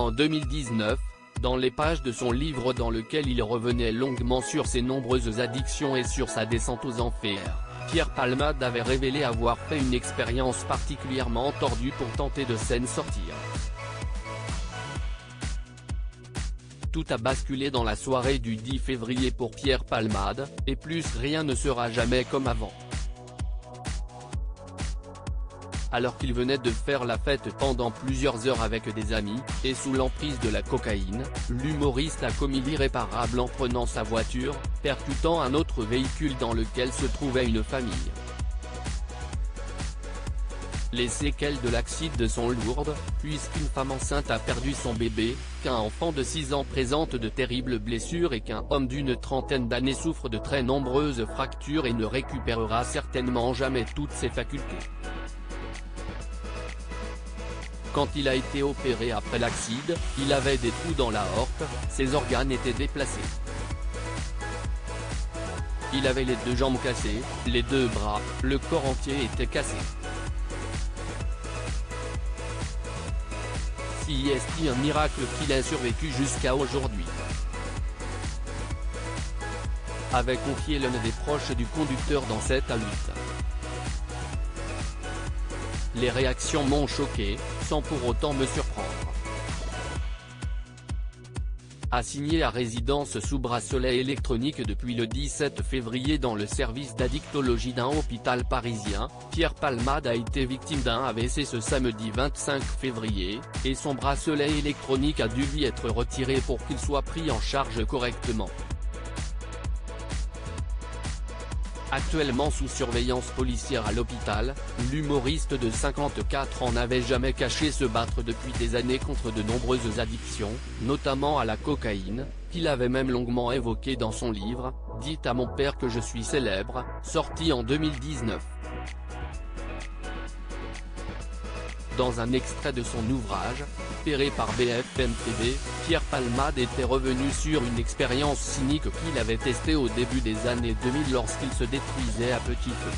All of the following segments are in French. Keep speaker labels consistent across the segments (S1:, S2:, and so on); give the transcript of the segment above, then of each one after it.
S1: en 2019, dans les pages de son livre dans lequel il revenait longuement sur ses nombreuses addictions et sur sa descente aux enfers, Pierre Palmade avait révélé avoir fait une expérience particulièrement tordue pour tenter de s'en sortir. Tout a basculé dans la soirée du 10 février pour Pierre Palmade, et plus rien ne sera jamais comme avant. Alors qu'il venait de faire la fête pendant plusieurs heures avec des amis, et sous l'emprise de la cocaïne, l'humoriste a commis l'irréparable en prenant sa voiture, percutant un autre véhicule dans lequel se trouvait une famille. Les séquelles de l'accident sont lourdes, puisqu'une femme enceinte a perdu son bébé, qu'un enfant de 6 ans présente de terribles blessures et qu'un homme d'une trentaine d'années souffre de très nombreuses fractures et ne récupérera certainement jamais toutes ses facultés. Quand il a été opéré après l'accident, il avait des trous dans la aorte, ses organes étaient déplacés. Il avait les 2 jambes cassées, les 2 bras, le corps entier était cassé. Si est-il un miracle qu'il ait survécu jusqu'à aujourd'hui, avait confié l'un des proches du conducteur dans cette alerte. Les réactions m'ont choqué, sans pour autant me surprendre. Assigné à résidence sous bracelet électronique depuis le 17 février dans le service d'addictologie d'un hôpital parisien, Pierre Palmade a été victime d'un AVC ce samedi 25 février, et son bracelet électronique a dû lui être retiré pour qu'il soit pris en charge correctement. Actuellement sous surveillance policière à l'hôpital, l'humoriste de 54 ans n'avait jamais caché se battre depuis des années contre de nombreuses addictions, notamment à la cocaïne, qu'il avait même longuement évoqué dans son livre « Dites à mon père que je suis célèbre », sorti en 2019. Dans un extrait de son ouvrage, repéré par BFM TV, Pierre Palmade était revenu sur une expérience cynique qu'il avait testée au début des années 2000 lorsqu'il se détruisait à petit feu.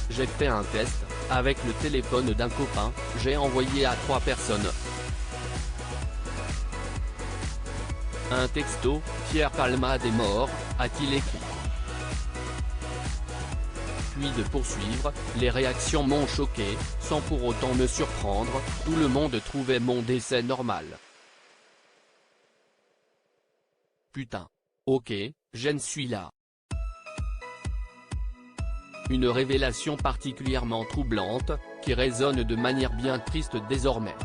S1: J'ai fait un test, avec le téléphone d'un copain, j'ai envoyé à 3 personnes un texto, Pierre Palmade est mort, a-t-il écrit. Puis de poursuivre, les réactions m'ont choqué, sans pour autant me surprendre, tout le monde trouvait mon décès normal. Putain. Ok, j'en suis là. Une révélation particulièrement troublante, qui résonne de manière bien triste désormais.